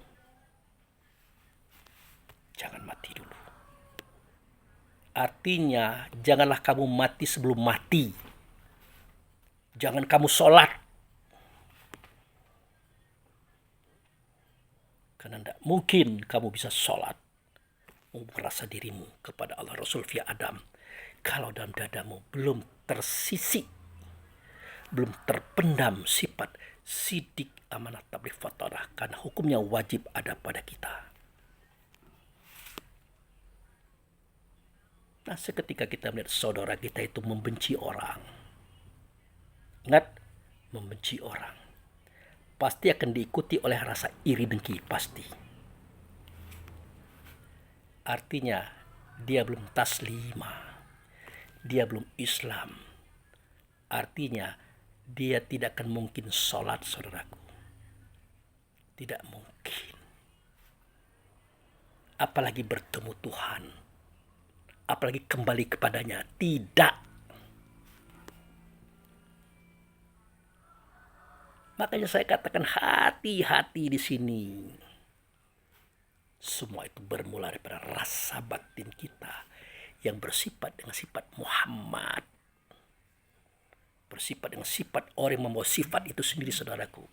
Jangan mati dulu. Artinya, janganlah kamu mati sebelum mati. Jangan kamu sholat. Karena tidak mungkin kamu bisa sholat, merasa dirimu kepada Allah Rasul via Adam, kalau dalam dadamu belum tersisi, belum terpendam sifat sidik, amanah, tabligh, fatarah. Karena hukumnya wajib ada pada kita. Nah, seketika kita melihat saudara kita itu membenci orang. Ingat, membenci orang pasti akan diikuti oleh rasa iri dengki, pasti. Artinya, dia belum taslima, dia belum Islam. Artinya, dia tidak akan mungkin sholat, saudaraku. Tidak mungkin. Apalagi bertemu Tuhan. Apalagi kembali kepadanya. Tidak. Makanya saya katakan hati-hati di sini. Semua itu bermula daripada rasa batin kita yang bersifat dengan sifat Muhammad. Bersifat dengan sifat orang yang membawa sifat itu sendiri, saudaraku.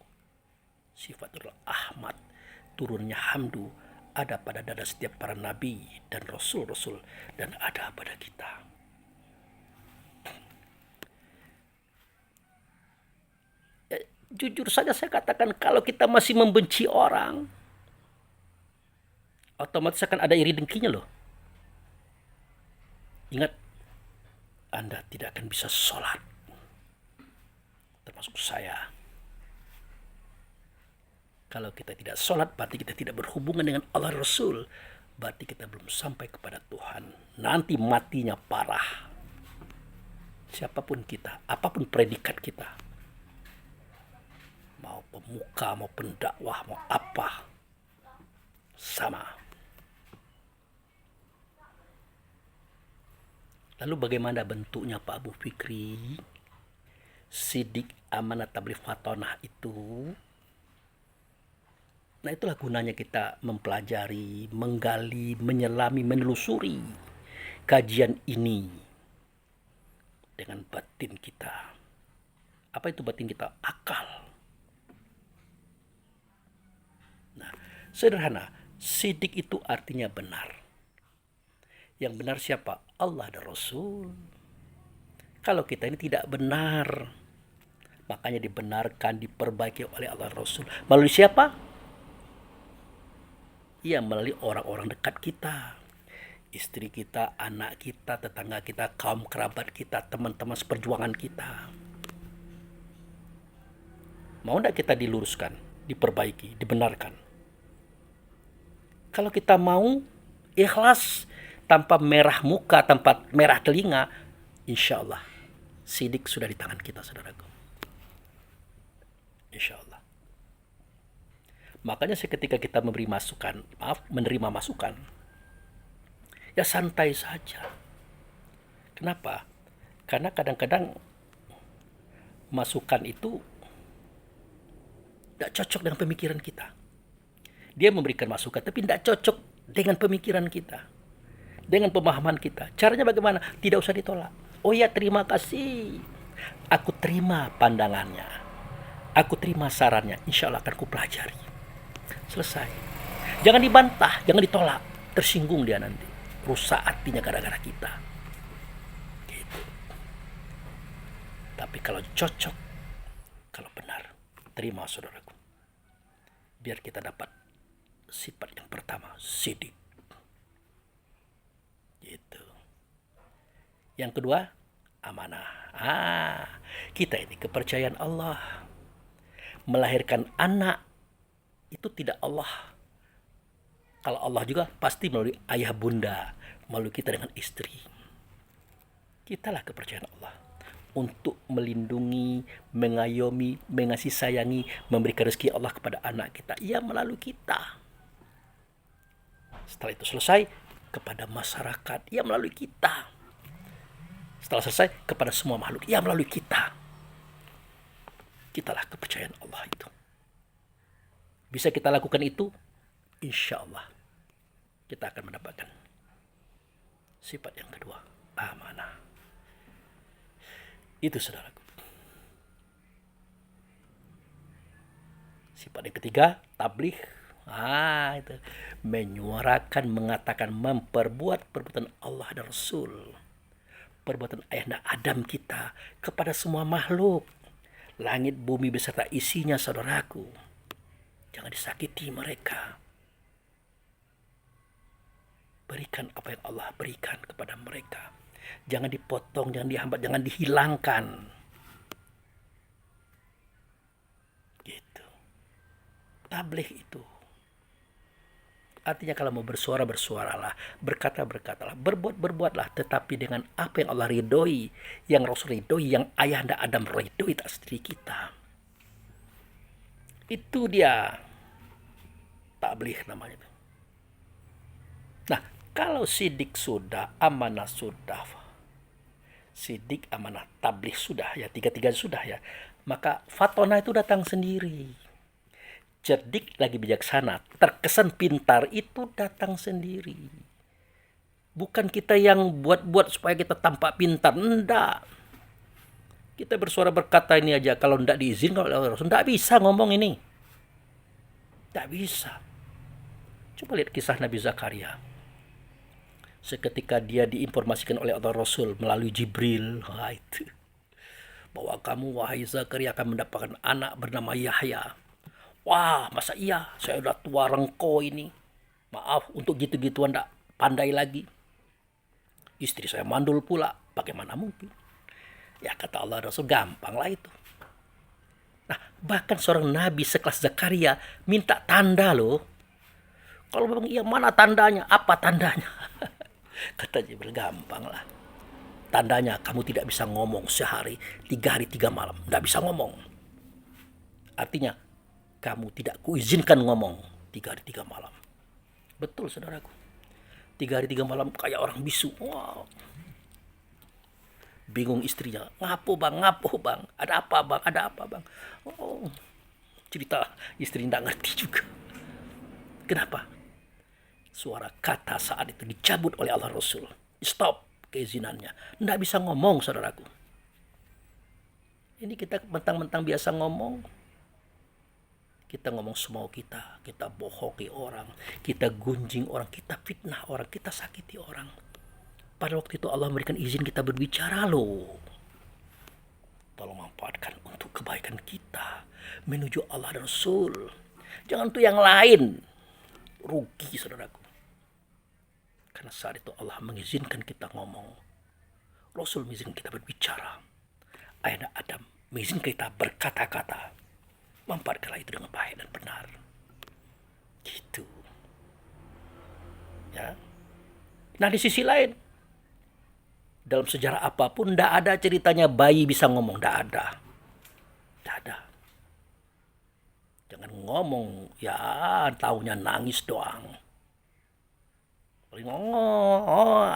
Sifat adalah Ahmad, turunnya Hamdu, ada pada dada setiap para nabi dan rasul-rasul, dan ada pada kita. Jujur saja saya katakan, kalau kita masih membenci orang, otomatis akan ada iri dengkinya loh. Ingat, Anda tidak akan bisa sholat, termasuk saya. Kalau kita tidak sholat, berarti kita tidak berhubungan dengan Allah Rasul. Berarti kita belum sampai kepada Tuhan. Nanti matinya parah. Siapapun kita, apapun predikat kita. Mau pemuka, mau pendakwah, mau apa. Sama. Lalu bagaimana bentuknya Pak Abu Fikri? Sidik, amanah, tabligh, fatonah itu. Nah, itulah gunanya kita mempelajari, menggali, menyelami, menelusuri kajian ini dengan batin kita. Apa itu batin kita? Akal. Nah, sederhana, sidik itu artinya benar. Yang benar siapa? Allah dan Rasul. Kalau kita ini tidak benar, makanya dibenarkan, diperbaiki oleh Allah dan Rasul. Melalui siapa? Ya, melalui orang-orang dekat kita, istri kita, anak kita, tetangga kita, kaum kerabat kita, teman-teman seperjuangan kita. Mau tidak kita diluruskan, diperbaiki, dibenarkan? Kalau kita mau ikhlas, tanpa merah muka, tanpa merah telinga, insya Allah sidik sudah di tangan kita, saudaraku. Insya Allah. Makanya ketika kita menerima masukan, ya santai saja. Kenapa? Karena kadang-kadang masukan itu tidak cocok dengan pemikiran kita. Dia memberikan masukan tapi tidak cocok dengan pemikiran kita, dengan pemahaman kita. Caranya bagaimana? Tidak usah ditolak. Oh ya, terima kasih. Aku terima pandangannya. Aku terima sarannya. Insya Allah akan kupelajari. Selesai. Jangan dibantah, jangan ditolak. Tersinggung dia nanti. Rusak hatinya gara-gara kita. Gitu. Tapi kalau cocok, kalau benar, terima saudaraku. Biar kita dapat sifat yang pertama, sidik. Gitu. Yang kedua, amanah. Kita ini kepercayaan Allah. Melahirkan anak itu tidak Allah. Kalau Allah juga pasti melalui ayah bunda, melalui kita dengan istri. Kitalah kepercayaan Allah untuk melindungi, mengayomi, mengasih sayangi, memberikan rezeki Allah kepada anak kita. Ia melalui kita. Setelah itu selesai, kepada masyarakat, ia melalui kita. Setelah selesai, kepada semua makhluk, ia melalui kita. Kitalah kepercayaan Allah itu. Bisa kita lakukan itu, insya Allah kita akan mendapatkan sifat yang kedua, amanah. Itu saudaraku. Sifat yang ketiga, tabligh. Itu menyuarakan, mengatakan, memperbuat perbuatan Allah dan Rasul, perbuatan ayahanda Adam kita kepada semua makhluk, langit bumi beserta isinya, saudaraku. Jangan disakiti mereka. Berikan apa yang Allah berikan kepada mereka. Jangan dipotong, jangan dihambat, jangan dihilangkan. Gitu. Tabligh itu artinya kalau mau bersuara, bersuaralah, berkata, berkatalah, berbuat, berbuatlah, tetapi dengan apa yang Allah ridhoi, yang Rasul ridhoi, yang ayahanda Adam ridhoi atas diri kita. Itu dia tabligh namanya. Nah, kalau sidik sudah, amanah sudah, sidik, amanah, tabligh sudah ya, tiga-tiga sudah ya, maka fatona itu datang sendiri. Cerdik lagi bijaksana, terkesan pintar itu datang sendiri. Bukan kita yang buat-buat supaya kita tampak pintar, enggak. Kita bersuara berkata ini aja, kalau enggak diizinkan oleh Rasul, enggak bisa ngomong ini. Enggak bisa. Coba lihat kisah Nabi Zakaria. Seketika dia diinformasikan oleh Allah Rasul melalui Jibril, itu bahwa kamu wahai Zakaria akan mendapatkan anak bernama Yahya. Wah, masa iya? Saya udah tua rengko ini. Maaf, untuk gitu-gituan enggak pandai lagi. Istri saya mandul pula. Bagaimana mungkin? Ya kata Allah Rasul, gampang lah itu. Nah, bahkan seorang nabi sekelas Zakaria minta tanda loh. Kalau memang iya, mana tandanya? Apa tandanya? Kata Jibril, gampang lah. Tandanya kamu tidak bisa ngomong sehari, 3 hari 3 malam. Tidak bisa ngomong. Artinya, kamu tidak kuizinkan ngomong 3 hari 3 malam. Betul saudaraku. 3 hari 3 malam kayak orang bisu. Wow. Bingung istrinya. Ngapo bang, ada apa bang. Oh, cerita istri tidak ngerti juga. Kenapa? Suara kata saat itu dicabut oleh Allah Rasul. Stop keizinannya. Tidak bisa ngomong saudaraku. Ini kita mentang-mentang biasa ngomong. Kita ngomong semau kita bohongi orang, kita gunjing orang, kita fitnah orang, kita sakiti orang. Pada waktu itu Allah memberikan izin kita berbicara loh. Tolong manfaatkan untuk kebaikan kita menuju Allah dan Rasul. Jangan untuk yang lain. Rugi saudaraku. Karena saat itu Allah mengizinkan kita ngomong. Rasul mengizinkan kita berbicara. Ayahanda Adam mengizinkan kita berkata-kata. Manfaatkanlah itu dengan baik dan benar. Gitu. Ya. Nah di sisi lain, dalam sejarah apapun tidak ada ceritanya bayi bisa ngomong, tidak ada. Tidak ada. Jangan ngomong, ya taunya nangis doang.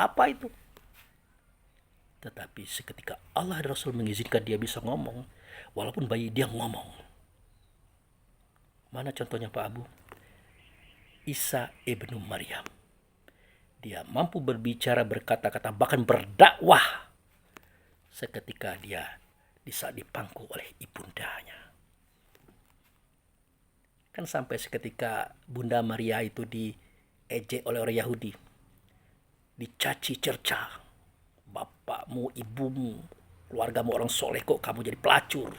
Apa itu? Tetapi seketika Allah dan Rasul mengizinkan dia bisa ngomong, walaupun bayi dia ngomong. Mana contohnya Pak Abu? Isa ibnu Maryam. Dia mampu berbicara, berkata-kata, bahkan berdakwah seketika dia di saat dipangku oleh ibundanya. Kan sampai seketika Bunda Maria itu diejek oleh orang Yahudi, dicaci cerca, bapakmu, ibumu, keluargamu orang soleh, kok kamu jadi pelacur.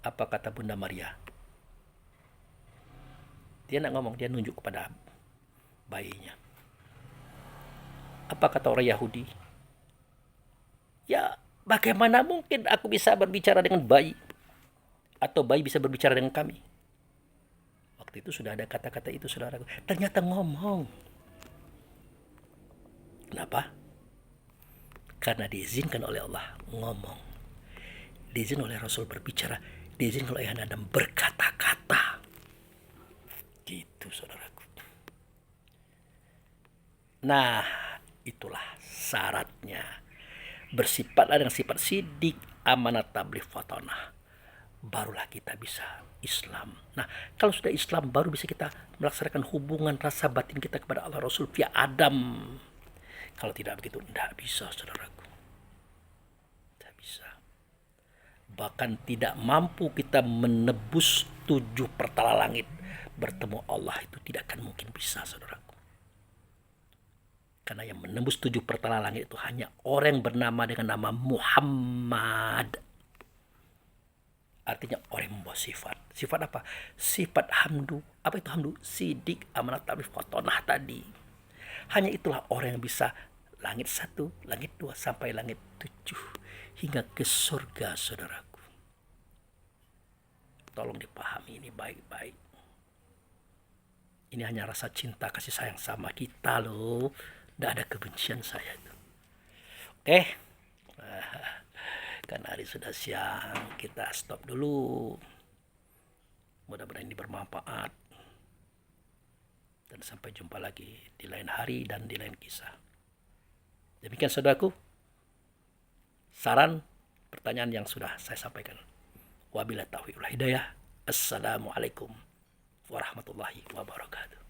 Apa kata Bunda Maria? Dia nak ngomong, dia nunjuk kepada bayinya. Apa kata orang Yahudi? Ya, bagaimana mungkin aku bisa berbicara dengan bayi? Atau bayi bisa berbicara dengan kami? Waktu itu sudah ada kata-kata itu, saudaraku. Ternyata ngomong. Kenapa? Karena diizinkan oleh Allah ngomong. Diizinkan oleh Rasul berbicara. Diizinkan oleh Adam berkata-kata. Gitu, saudaraku. Nah, itulah syaratnya. Bersifatlah dengan sifat sidik, amanat, tabligh, fatonah. Barulah kita bisa Islam. Nah, kalau sudah Islam, baru bisa kita melaksanakan hubungan rasa batin kita kepada Allah Rasul via Adam. Kalau tidak begitu, tidak bisa, saudaraku. Tidak bisa. Bahkan tidak mampu kita menebus 7 pertala langit. Bertemu Allah itu tidak akan mungkin bisa, saudaraku. Karena yang menembus 7 pertala langit itu hanya orang yang bernama dengan nama Muhammad. Artinya orang yang membawa sifat. Sifat apa? Sifat hamdu. Apa itu hamdu? Sidik, amanat, tabligh, fatonah tadi. Hanya itulah orang yang bisa langit 1, langit 2, sampai langit 7. Hingga ke surga, saudaraku. Tolong dipahami ini baik-baik. Ini hanya rasa cinta kasih sayang sama kita loh. Tidak ada kebencian saya itu. Oke. Karena hari sudah siang, kita stop dulu. Mudah-mudahan ini bermanfaat. Dan sampai jumpa lagi di lain hari dan di lain kisah. Demikian saudaraku, saran, pertanyaan yang sudah saya sampaikan. Wabillahi taufiq wal hidayah. Assalamualaikum warahmatullahi wabarakatuh.